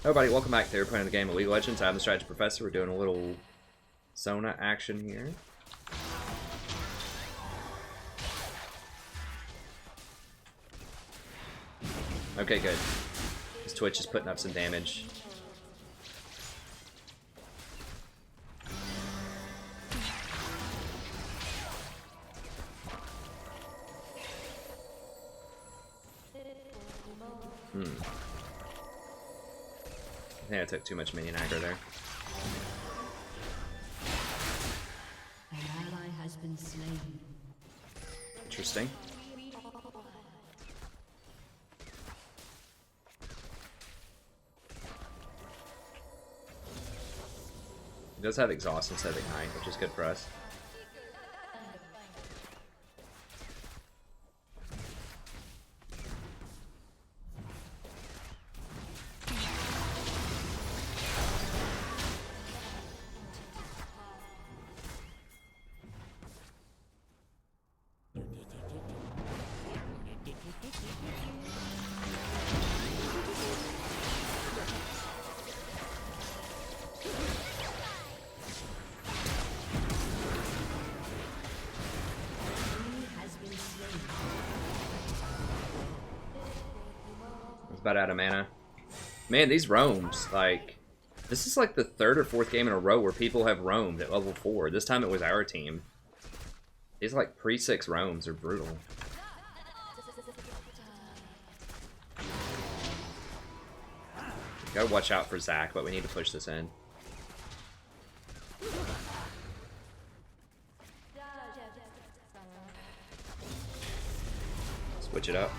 Everybody, welcome back. We're playing the game of League of Legends. I'm the Strategy Professor. We're doing a little Sona action here. Okay, good. His Twitch is putting up some damage. I think I took too much minion aggro there. An ally has been slain. Interesting. He does have exhaust instead of ignite, which is good for us. About out of mana. Man, these roams, like, this is like the third or fourth game in a row where people have roamed at level 4. This time it was our team. These like pre-6 roams are brutal. Gotta watch out for Zach, but we need to push this in. Switch it up.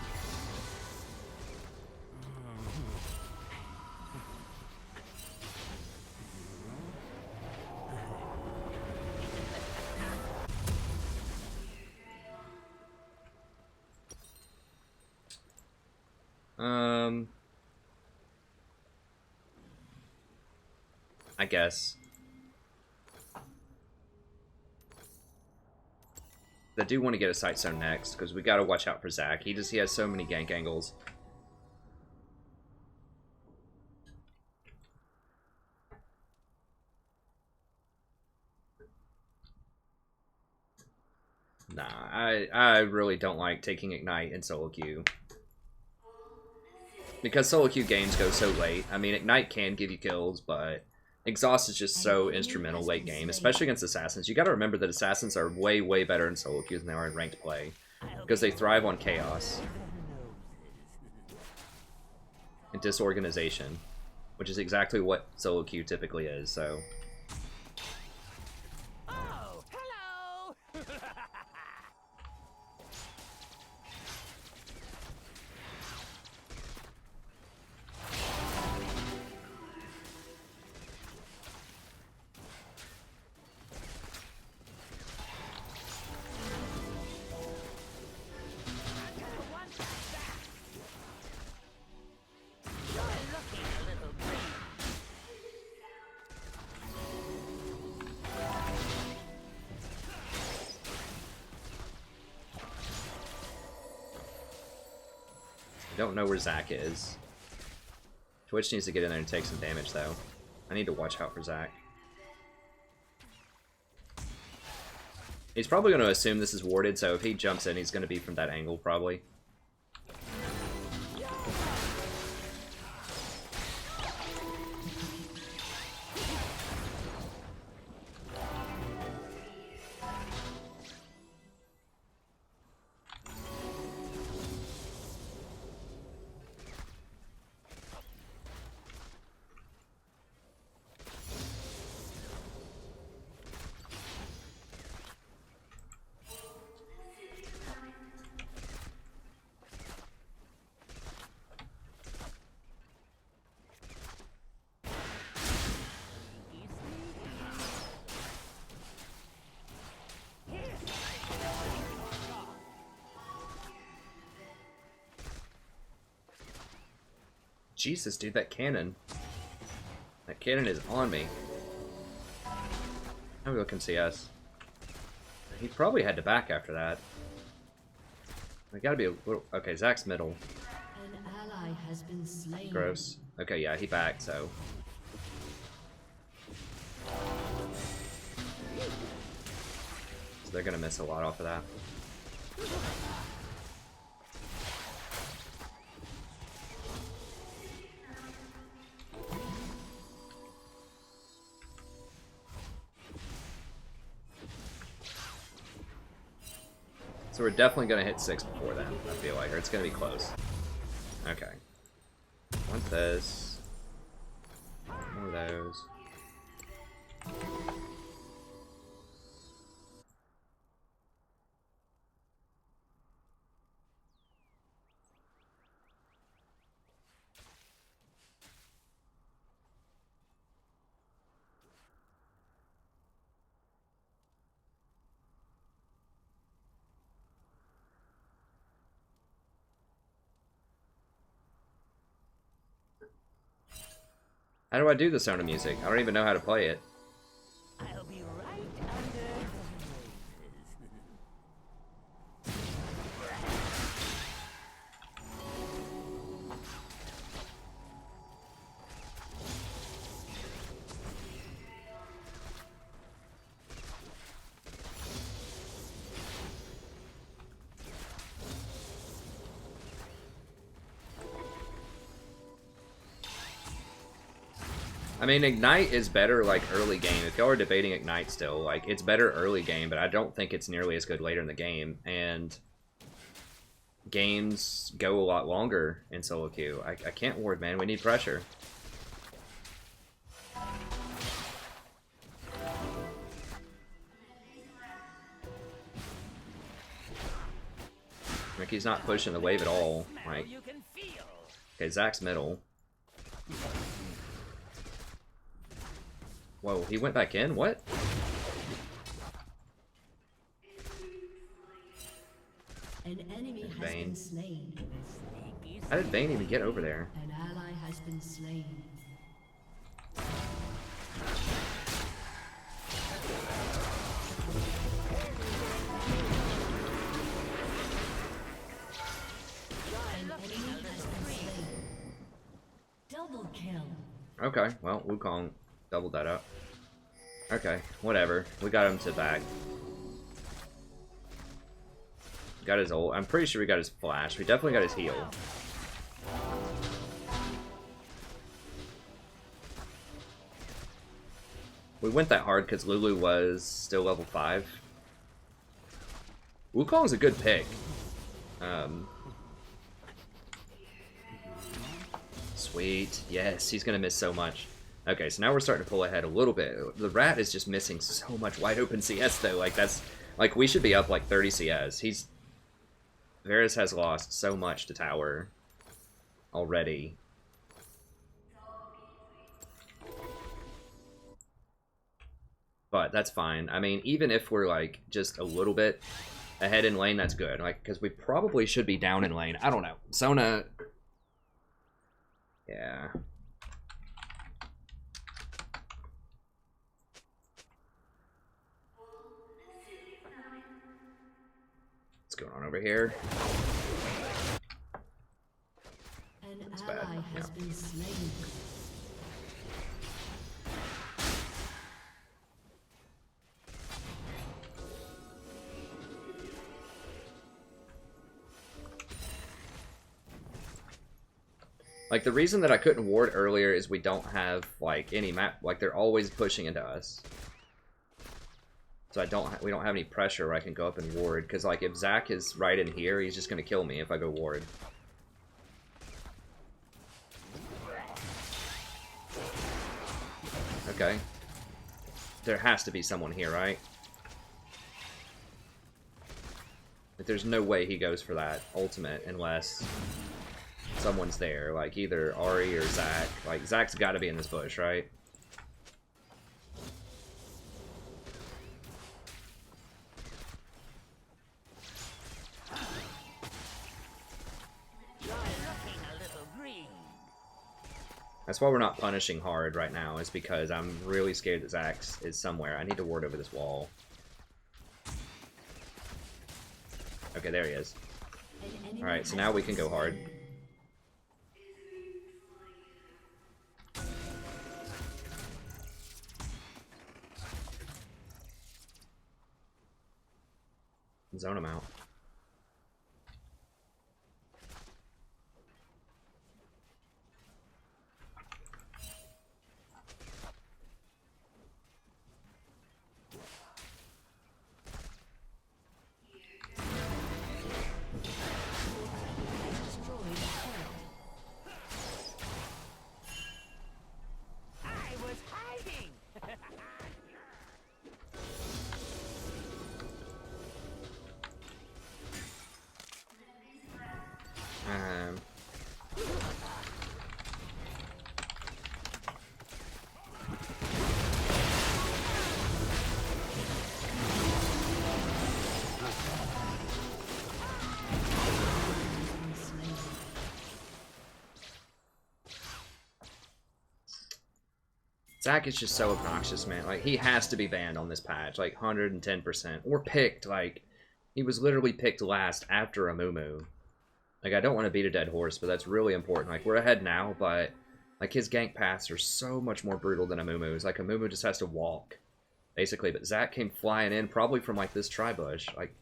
I guess. I do want to get a sight zone next, because we gotta watch out for Zach. He has so many gank angles. Nah, I really don't like taking Ignite in solo queue. Because solo queue games go so late. I mean, Ignite can give you kills, but Exhaust is just so instrumental late game, especially against Assassins. You gotta remember that Assassins are way, way better in solo queues than they are in ranked play. Because they thrive on chaos. And disorganization. Which is exactly what solo queue typically is, so... Oh, hello! Don't know where Zach is. Twitch needs to get in there and take some damage, though. I need to watch out for Zach. He's probably going to assume this is warded, so if he jumps in, he's going to be from that angle, probably. Jesus, dude, that cannon. That cannon is on me. Now we look in CS. He probably had to back after that. I gotta be a little... Okay, Zach's middle. An ally has been slain. Gross. Okay, yeah, he backed, so. So they're gonna miss a lot off of that. So we're definitely gonna hit 6 before then, I feel like, or it's gonna be close. Okay. Want this. One of those. How do I do the Sona music? I don't even know how to play it. I'll be right under your I mean, Ignite is better, like, early game. If y'all are debating Ignite still, like, it's better early game, but I don't think it's nearly as good later in the game. And games go a lot longer in solo queue. I can't ward, man. We need pressure. Like, he's not pushing the wave at all. Like, okay, Zach's middle. Whoa, he went back in? What? An enemy has been slain. How did Vayne even get over there? An ally has been slain. An enemy has been slain. Double kill. Okay, well, Wukong doubled that up. Okay, whatever. We got him to back. Got his ult. I'm pretty sure we got his flash. We definitely got his heal. We went that hard because Lulu was still level 5. Wukong's a good pick. Sweet. Yes, he's going to miss so much. Okay, so now we're starting to pull ahead a little bit. The rat is just missing so much wide open CS, though. Like, that's... Like, we should be up, like, 30 CS. Varus has lost so much to tower already. But that's fine. I mean, even if we're, like, just a little bit ahead in lane, that's good. Like, because we probably should be down in lane. I don't know. Sona... Yeah. What's going on over here? An bad. ally has Yeah. been slain. Like, the reason that I couldn't ward earlier is we don't have, like, any map. Like, they're always pushing into us. So we don't have any pressure where I can go up and ward. Because, like, if Zach is right in here, he's just going to kill me if I go ward. Okay. There has to be someone here, right? But there's no way he goes for that ultimate unless someone's there, like either Ari or Zach. Like, Zach's got to be in this bush, right? That's why we're not punishing hard right now, is because I'm really scared that Zach is somewhere. I need to ward over this wall. Okay, there he is. Alright, so now we can go hard. Zone him out. I was hiding. Um, Zach is just so obnoxious, man. Like, he has to be banned on this patch, like 110%. Or picked, like, he was literally picked last after a Moo. Like, I don't want to beat a dead horse, but that's really important. Like, we're ahead now, but, like, his gank paths are so much more brutal than a Moo. Like, a Moo just has to walk, basically. But Zach came flying in, probably from, like, this tri-bush. Like,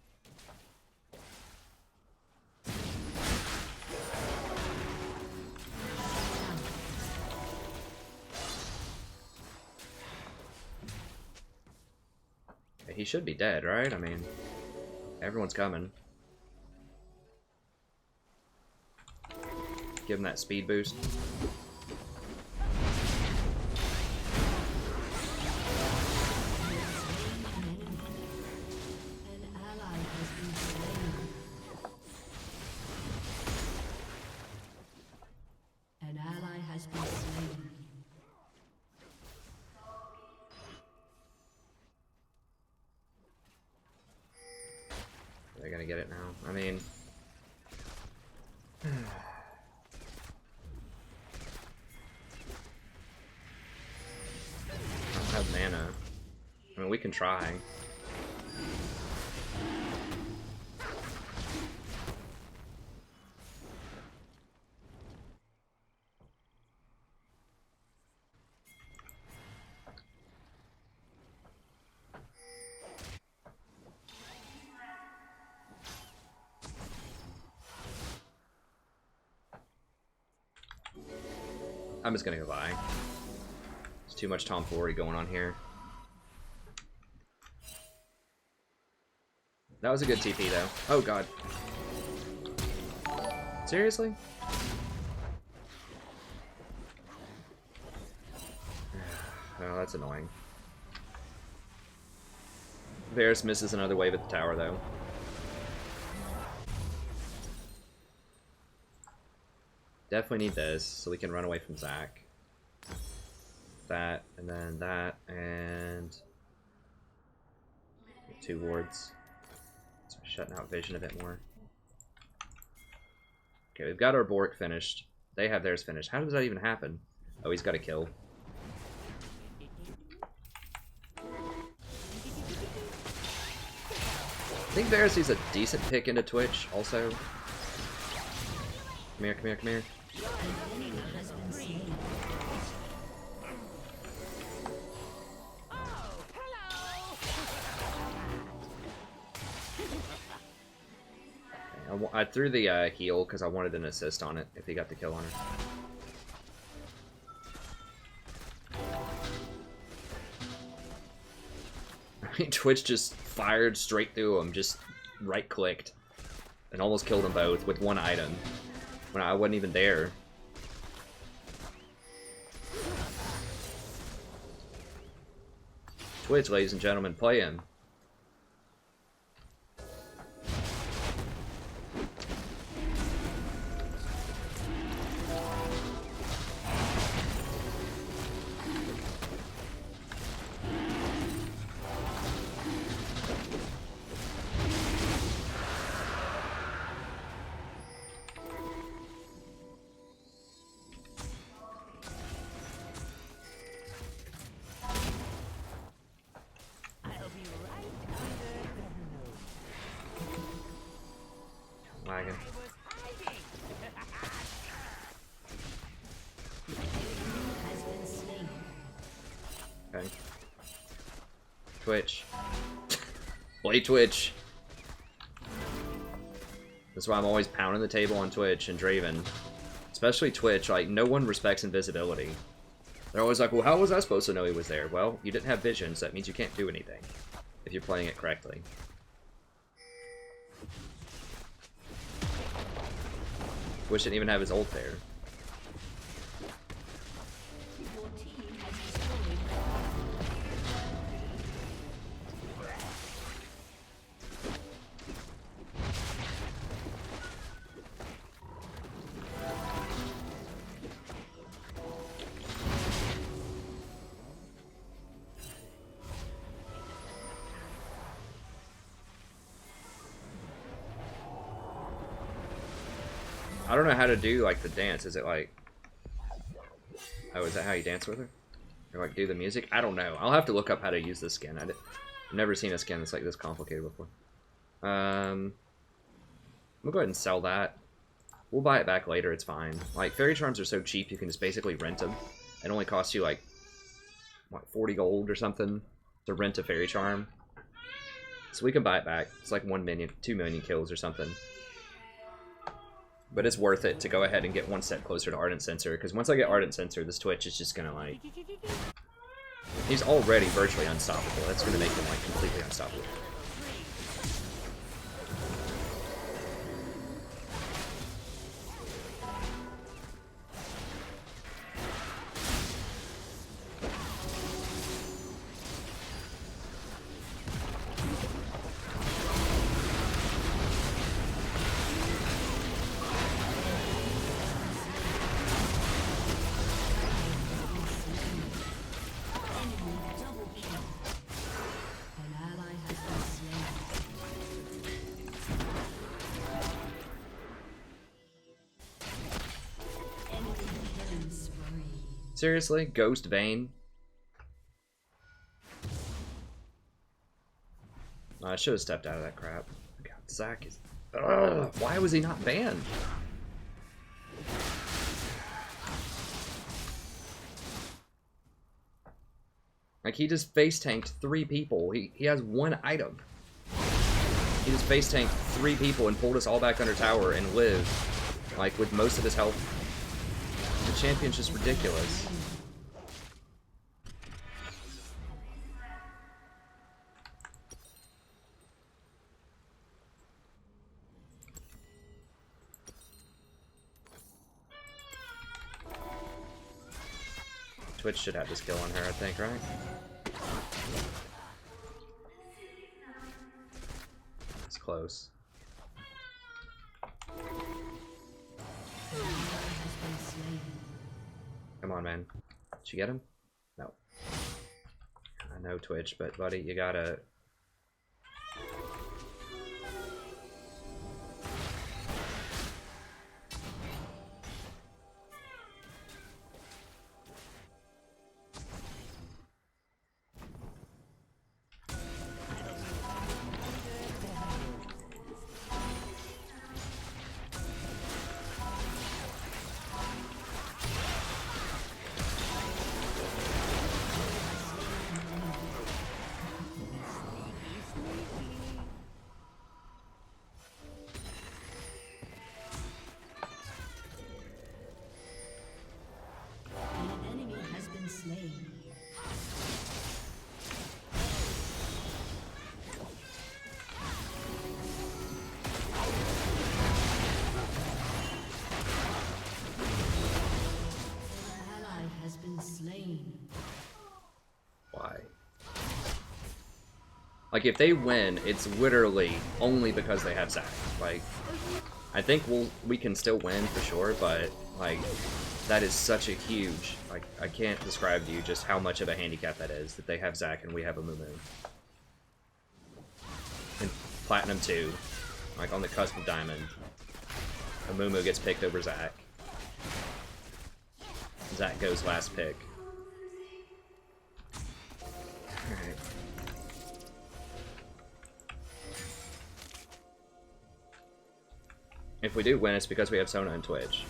he should be dead, right? I mean, everyone's coming. Give him that speed boost. An ally has been slain. An ally has been slain. They're gonna get it now. I mean... I don't have mana. I mean, we can try. I'm just gonna go buy. There's too much tomfoolery going on here. That was a good TP though. Oh god. Seriously? Oh, that's annoying. Varus misses another wave at the tower though. Definitely need this so we can run away from Zach. That, and then that, and 2 wards. So shutting out vision a bit more. Okay, we've got our Bork finished. They have theirs finished. How does that even happen? Oh, he's got a kill. I think Varus is a decent pick into Twitch, also. Come here, come here, come here. I threw the heal because I wanted an assist on it if he got the kill on her. I mean, Twitch just fired straight through him, just right-clicked, and almost killed them both with one item when I wasn't even there. Twitch, ladies and gentlemen, play him. Wagon. Okay. Twitch. Play Twitch. That's why I'm always pounding the table on Twitch and Draven. Especially Twitch, like, no one respects invisibility. They're always like, well, how was I supposed to know he was there? Well, you didn't have vision, so that means you can't do anything. If you're playing it correctly. Wish didn't even have his ult there. I don't know how to do, like, the dance. Is it like... Oh, is that how you dance with her? Or, like, do the music? I don't know. I'll have to look up how to use this skin. I've never seen a skin that's, like, this complicated before. We'll go ahead and sell that. We'll buy it back later. It's fine. Like, Fairy Charms are so cheap, you can just basically rent them. It only costs you, like, what, 40 gold or something to rent a Fairy Charm. So we can buy it back. It's like 1 million, 2 million kills or something. But it's worth it to go ahead and get one step closer to Ardent Sensor, because once I get Ardent Sensor, this Twitch is just gonna, like... He's already virtually unstoppable. That's gonna make him, like, completely unstoppable. Seriously? Ghost Vayne? Oh, I should have stepped out of that crap. God, Zac is... Ugh, why was he not banned? Like, he just face tanked 3 people. He has 1 item. He just face tanked 3 people and pulled us all back under tower and lived, like, with most of his health. The champion's just ridiculous. Twitch should have this kill on her, I think, right? It's close. Come on, man. Did you get him? No. I know Twitch, but buddy, you gotta... Like, if they win, it's literally only because they have Zac. Like, I think we can still win for sure, but, like, that is such a huge... Like, I can't describe to you just how much of a handicap that is, that they have Zac and we have a Mumu. And Platinum 2, like, on the cusp of Diamond. A Mumu gets picked over Zac. Zac goes last pick. Alright. If we do win, it's because we have Sona and Twitch.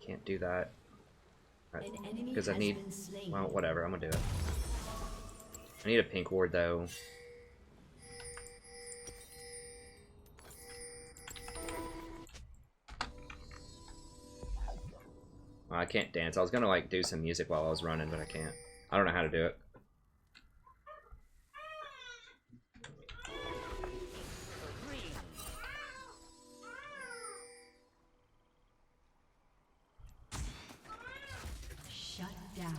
Can't do that. An enemy Because I has need... been slain. Well, whatever. I'm gonna do it. I need a pink ward, though. Well, I can't dance. I was gonna, like, do some music while I was running, but I can't. I don't know how to do it. Shut down.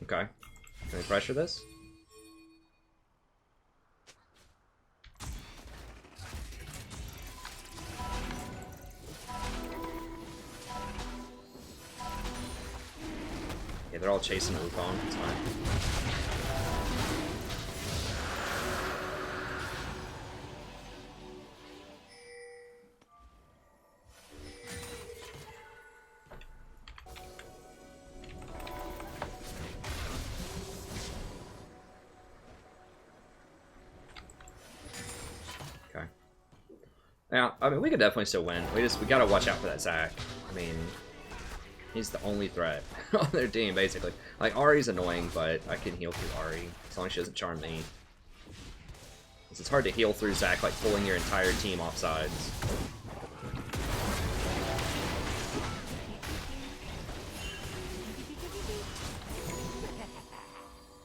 Okay. Can we pressure this? Yeah, they're all chasing Wukong. It's fine. Okay. Now, I mean, we could definitely still win. We gotta watch out for that Zac. I mean, he's the only threat on their team, basically. Like, Ahri's annoying, but I can heal through Ahri, as long as she doesn't charm me. Because it's hard to heal through Zac, like, pulling your entire team off sides.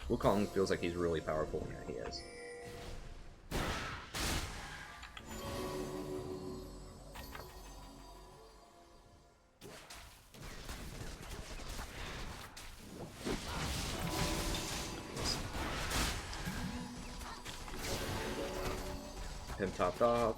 Wukong feels like he's really powerful. Yeah, he is. Him topped off.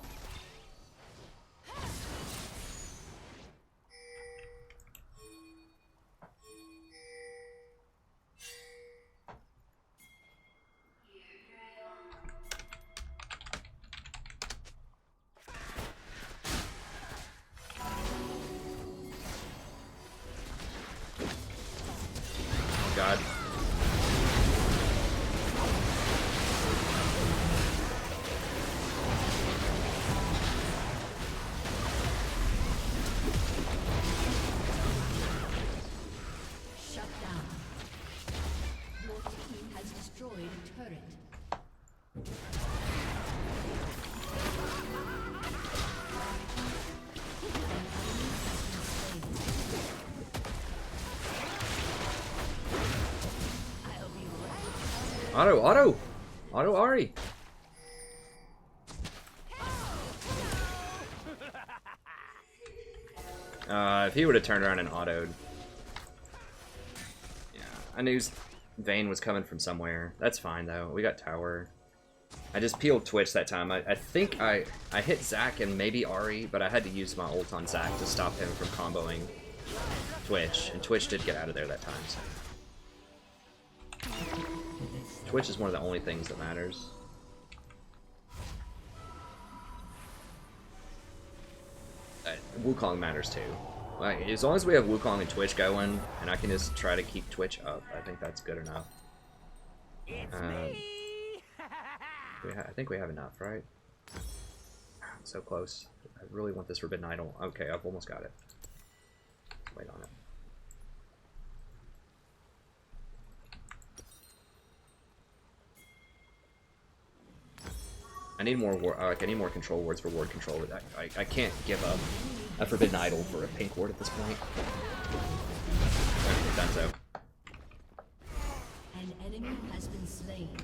Oh God. Shut down. Your team has destroyed a turret. Auto Ahri. If he would have turned around and autoed. Yeah, I knew Vayne was coming from somewhere. That's fine, though. We got tower. I just peeled Twitch that time. I think I hit Zac and maybe Ahri, but I had to use my ult on Zac to stop him from comboing Twitch. And Twitch did get out of there that time, so. Twitch is one of the only things that matters. Wukong matters too. Like, as long as we have Wukong and Twitch going, and I can just try to keep Twitch up, I think that's good enough. I think we have enough, right? So close. I really want this Forbidden Idol. Okay, I've almost got it. Wait on it. I need more I need more control wards for ward control. I can't give up a Forbidden Idol for a pink ward at this point. Okay, done so. An enemy has been slain.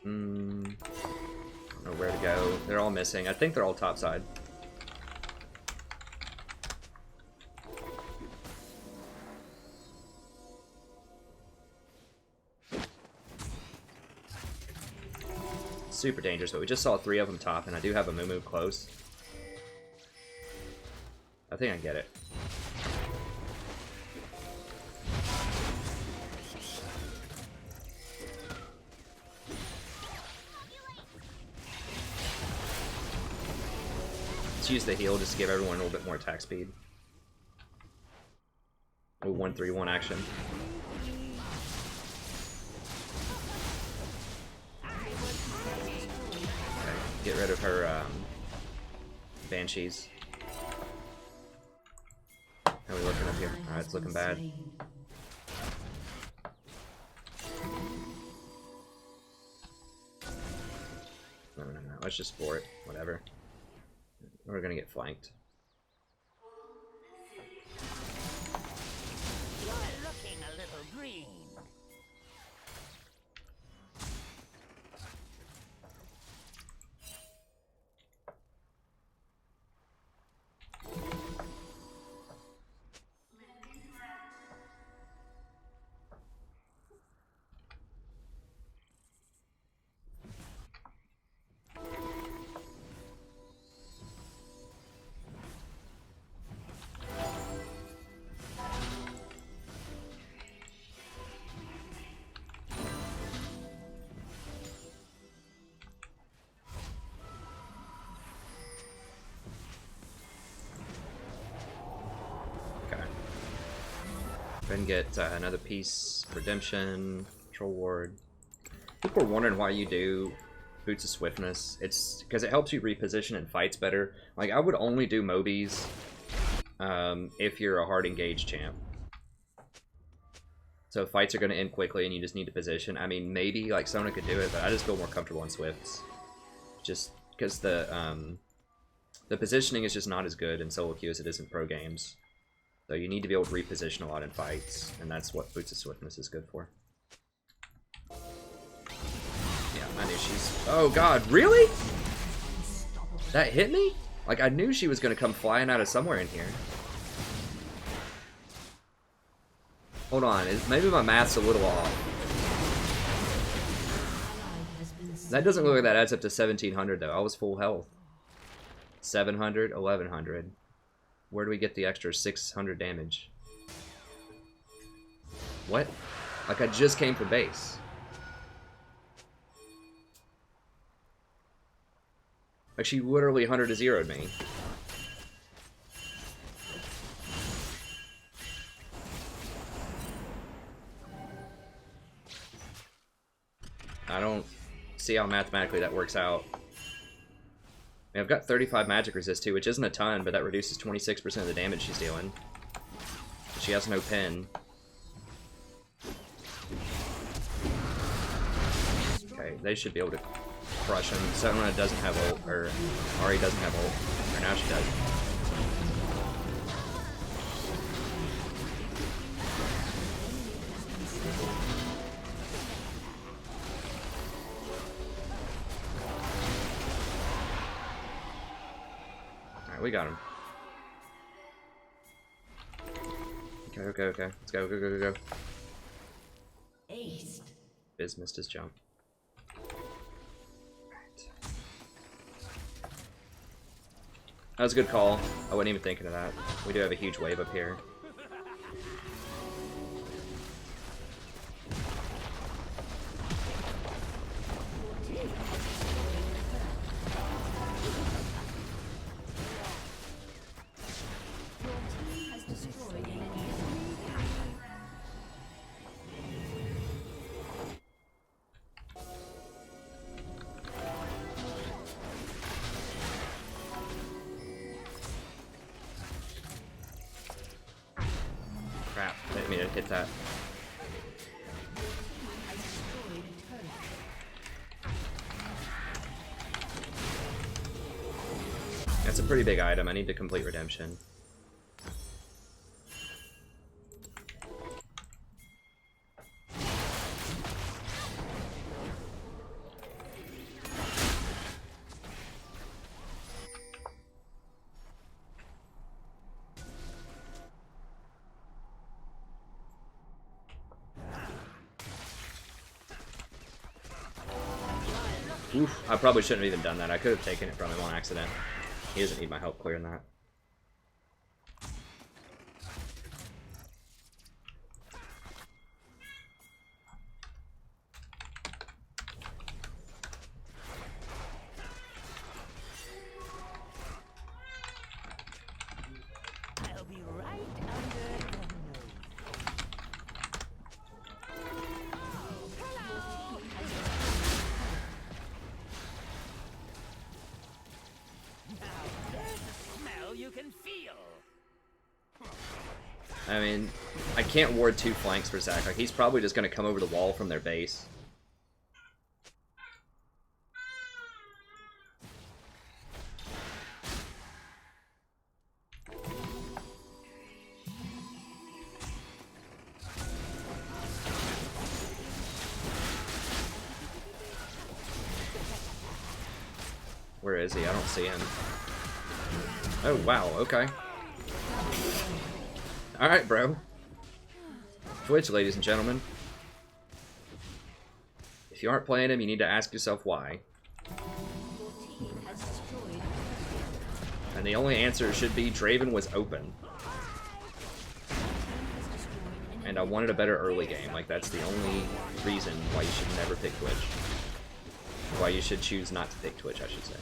I don't know where to go. They're all missing. I think they're all topside. Super dangerous, but we just saw 3 of them top, and I do have a Moo close. I think I get it. Let's use the heal just to give everyone a little bit more attack speed. Oh, 1-3-1 action. Get rid of her banshees. How are we looking up here? Alright, it's looking bad. No. Let's just for it. Whatever. We're gonna get flanked. You're looking a little green. Then get another piece, redemption, control ward. People are wondering why you do Boots of Swiftness. It's because it helps you reposition in fights better. Like, I would only do Mobies if you're a hard engaged champ. So fights are going to end quickly and you just need to position. I mean, maybe like Sona could do it, but I just feel more comfortable in Swifts. Just because the positioning is just not as good in solo queue as it is in pro games. So you need to be able to reposition a lot in fights, and that's what Boots of Swiftness is good for. Yeah, I knew she's... Oh god, really? That hit me? Like, I knew she was going to come flying out of somewhere in here. Hold on, maybe my math's a little off. That doesn't look like that adds up to 1700 though. I was full health. 700, 1100. Where do we get the extra 600 damage? What? Like, I just came from base. Like, she literally 100 to 0'd me. I don't see how mathematically that works out. I mean, I've got 35 magic resist too, which isn't a ton, but that reduces 26% of the damage she's dealing. She has no pin. Okay, they should be able to crush him. Sona doesn't have ult, or Ari doesn't have ult, or now she does. We got him. Okay. Let's go. Aced. Biz missed his jump. Right. That was a good call. I wasn't even thinking of that. We do have a huge wave up here. Crap, I didn't mean to hit that. That's a pretty big item. I need to complete redemption. Oof, I probably shouldn't have even done that. I could have taken it from him on accident. He doesn't need my help clearing that. I'll be right under your nose. Hello! I mean, I can't ward 2 flanks for Zac. Like, he's probably just going to come over the wall from their base. Where is he? I don't see him. Oh, wow, okay. Alright, bro. Twitch, ladies and gentlemen. If you aren't playing him, you need to ask yourself why. And the only answer should be Draven was open. And I wanted a better early game. Like, that's the only reason why you should never pick Twitch. Why you should choose not to pick Twitch, I should say.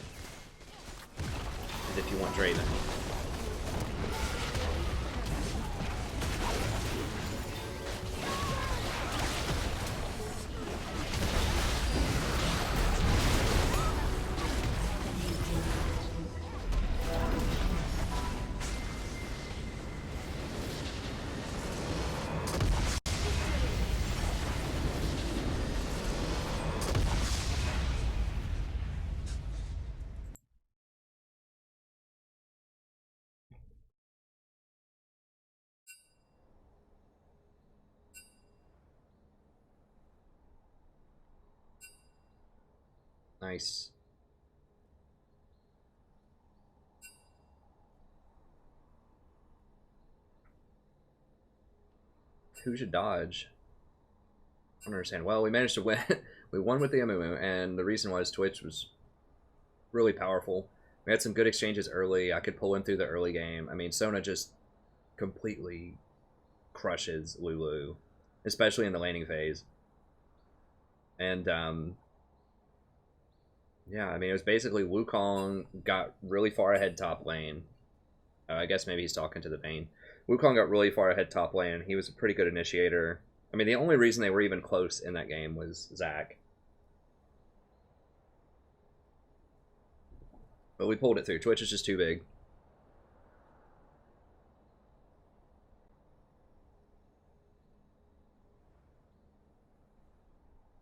Is if you want Draven. Nice. Who should dodge? I don't understand. Well, we managed to win. We won with the MMO, and the reason was Twitch was really powerful. We had some good exchanges early. I could pull him through the early game. I mean, Sona just completely crushes Lulu, especially in the laning phase. And, yeah, I mean, it was basically Wukong got really far ahead top lane. I guess maybe he's talking to the Bane. Wukong got really far ahead top lane. He was a pretty good initiator. I mean, the only reason they were even close in that game was Zac. But we pulled it through. Twitch is just too big.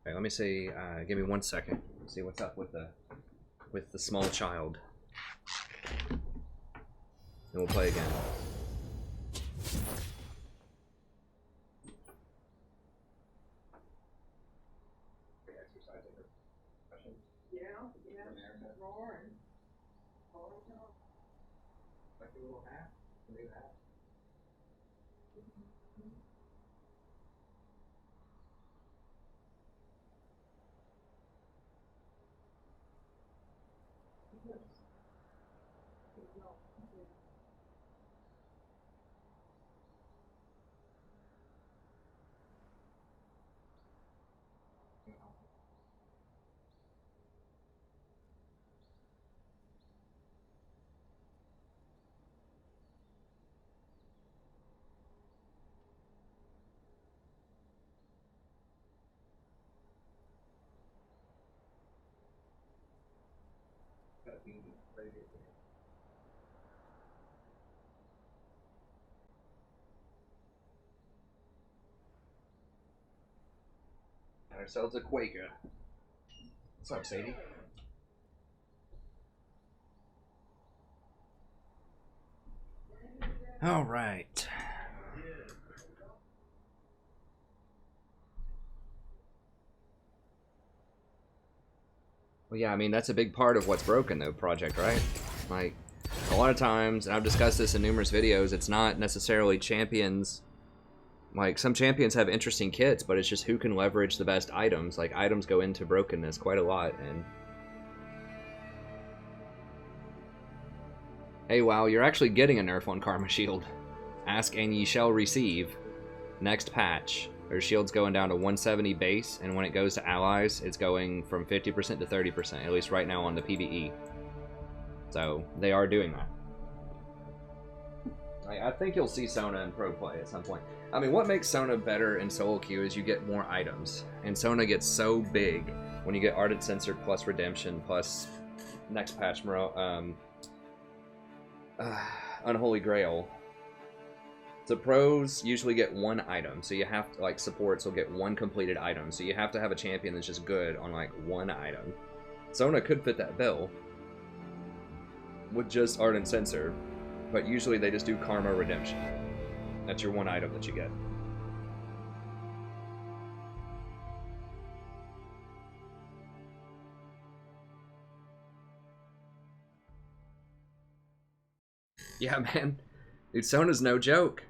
Okay, let me see. Give me 1 second. See what's up with the small child. And we'll play again. Got ourselves a Quaker. What's up, Sadie? All right. Well, yeah, I mean, that's a big part of what's broken, though, Project, right? Like, a lot of times, and I've discussed this in numerous videos, it's not necessarily champions. Like, some champions have interesting kits, but it's just who can leverage the best items. Like, items go into brokenness quite a lot, and... Hey, wow, you're actually getting a nerf on Karma Shield. Ask and ye shall receive. Next patch. Their shield's going down to 170 base, and when it goes to allies, it's going from 50% to 30%, at least right now on the PvE. So, they are doing that. I think you'll see Sona in pro play at some point. I mean, what makes Sona better in solo queue is you get more items. And Sona gets so big when you get Ardent Censored plus Redemption plus next patch, Unholy Grail. So pros usually get one item, so you have to, like, supports will get one completed item, so you have to have a champion that's just good on, like, one item. Sona could fit that bill with just Ardent Sensor, but usually they just do Karma Redemption. That's your one item that you get. Yeah, man. Dude, Sona's no joke.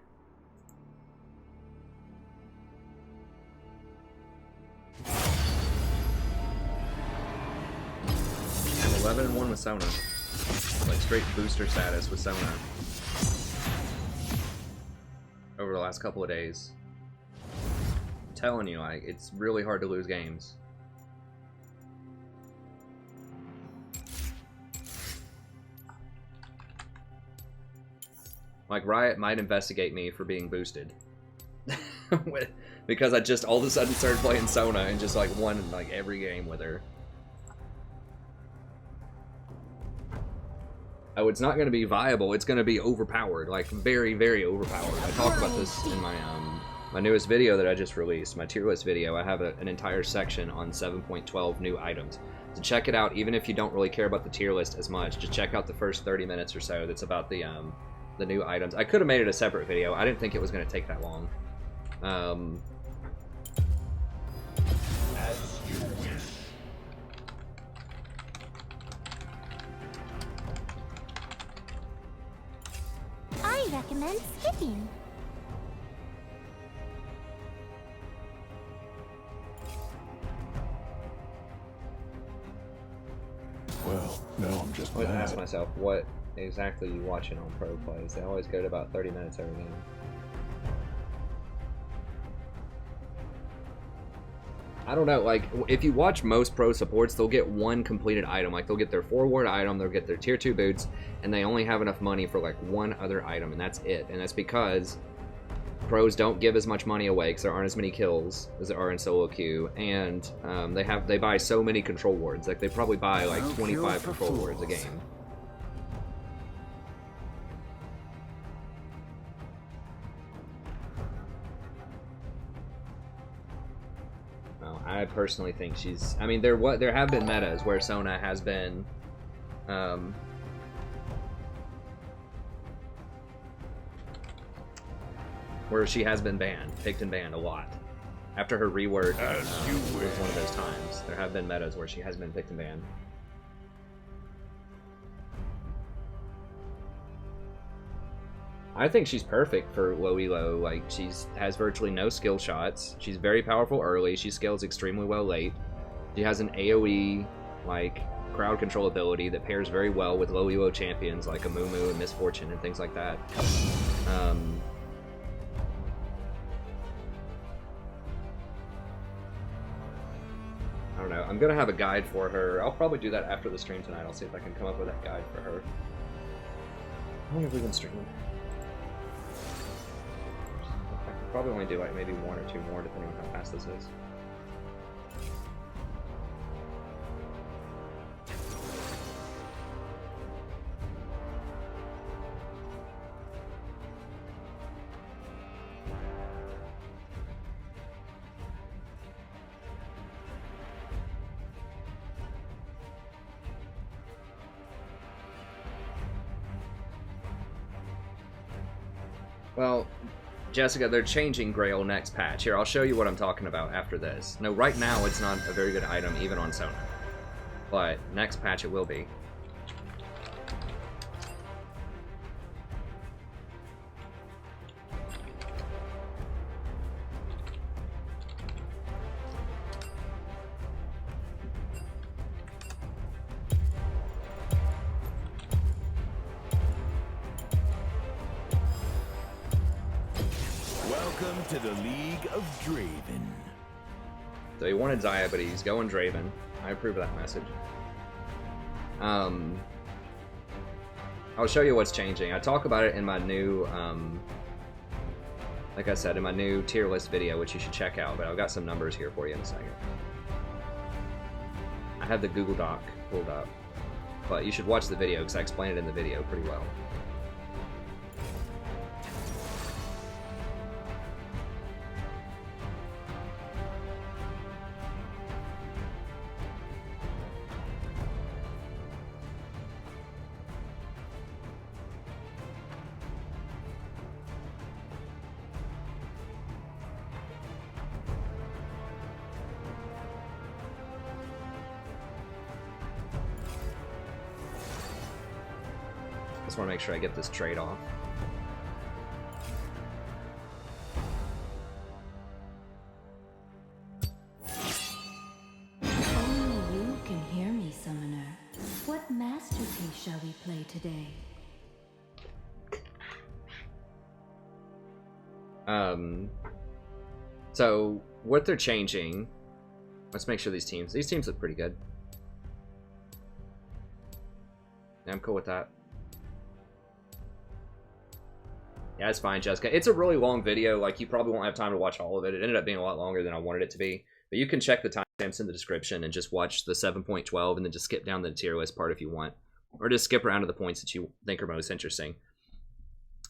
I'm 11-1 with Sona. Like straight booster status with Sona. Over the last couple of days. I'm telling you, like, it's really hard to lose games. Like, Riot might investigate me for being boosted. Because I just all of a sudden started playing Sona and just, like, won, like, every game with her. Oh, it's not going to be viable. It's going to be overpowered. Like, very, very overpowered. I talked about this in my, my newest video that I just released. My tier list video. I have an entire section on 7.12 new items. So check it out, even if you don't really care about the tier list as much. Just check out the first 30 minutes or so that's about the new items. I could have made it a separate video. I didn't think it was going to take that long. As you wish. I recommend skipping. Well, now I'm just I always mad. ask myself, what exactly you watching on pro plays? They always go to about 30 minutes every game. I don't know, like, if you watch most pro supports, they'll get one completed item. Like, they'll get their forward item, they'll get their tier 2 boots, and they only have enough money for, like, one other item, and that's it. And that's because pros don't give as much money away because there aren't as many kills as there are in solo queue, and they buy so many control wards. Like, they probably buy, like, 25 control wards a game. I personally think she's. I mean, there have been metas where Sona has been, where she has been banned, picked and banned a lot. After her rework was one of those times. There have been metas where she has been picked and banned. I think she's perfect for low elo. Like, has virtually no skill shots. She's very powerful early. She scales extremely well late. She has an AoE, like, crowd control ability that pairs very well with low elo champions like Amumu and Misfortune and things like that. I don't know. I'm gonna have a guide for her. I'll probably do that after the stream tonight. I'll see if I can come up with that guide for her. How long have we been streaming? Probably only do like maybe one or two more depending on how fast this is. Well, Jessica, they're changing Grail next patch. Here, I'll show you what I'm talking about after this. No, right now it's not a very good item, even on Sona. But next patch it will be. Welcome to the League of Draven. So he wanted Zaya, but he's going Draven. I approve of that message. I'll show you what's changing. I talk about it in my new, like I said, in my new tier list video, which you should check out, but I've got some numbers here for you in a second. I have the Google Doc pulled up, but you should watch the video because I explain it in the video pretty well. Just want to make sure I get this trade off. Only you can hear me, Summoner. What masterpiece shall we play today? So what they're changing, let's make sure these teams look pretty good. Yeah, I'm cool with that. Yeah, it's fine, Jessica. It's a really long video. Like, you probably won't have time to watch all of it. It ended up being a lot longer than I wanted it to be. But you can check the timestamps in the description and just watch the 7.12 and then just skip down the tier list part if you want. Or just skip around to the points that you think are most interesting.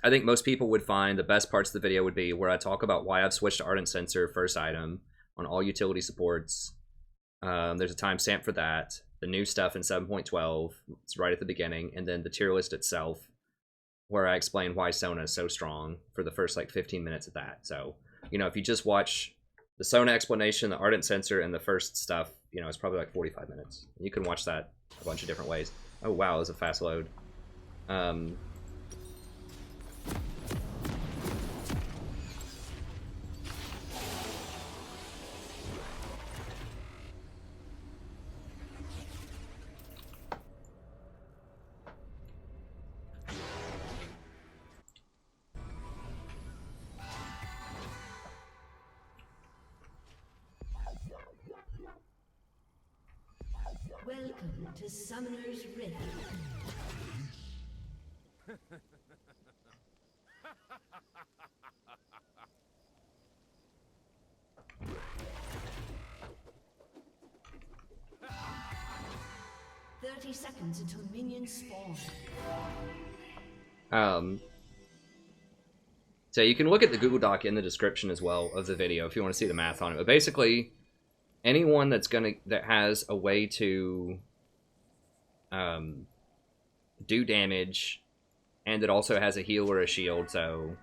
I think most people would find the best parts of the video would be where I talk about why I've switched to Ardent Sensor first item on all utility supports. There's a timestamp for that. The new stuff in 7.12, it's right at the beginning. And then the tier list itself, where I explain why Sona is so strong for the first like 15 minutes of that. So, you know, if you just watch the Sona explanation, the Ardent Sensor, and the first stuff, you know, it's probably like 45 minutes. You can watch that a bunch of different ways. Oh wow, it was a fast load. Welcome to Summoner's Rift. "30 seconds until minions spawn." So you can look at the Google Doc in the description as well of the video if you want to see the math on it. But basically, anyone that has a way to do damage, and it also has a heal or a shield, so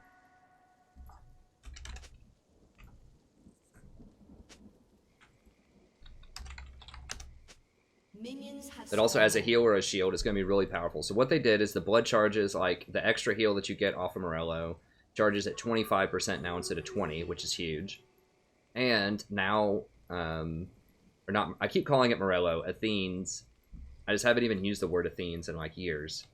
that also has a heal or a shield, is going to be really powerful. So what they did is the blood charges, like the extra heal that you get off of Morello, charges at 25% now instead of 20, which is huge. And now, or not, I keep calling it Morello, Athene's. I just haven't even used the word Athene's in like years.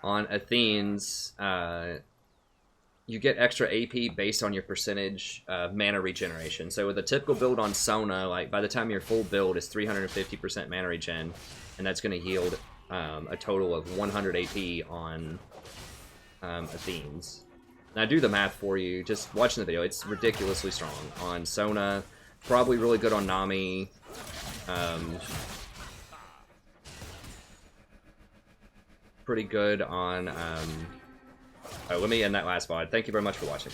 On Athene's, you get extra AP based on your percentage of mana regeneration. So with a typical build on Sona, like by the time your full build is 350% mana regen, and that's going to yield a total of 100 AP on Athene's. And I do the math for you, just watching the video. It's ridiculously strong on Sona, probably really good on Nami. Pretty good on... Oh, let me end that last VOD. Thank you very much for watching.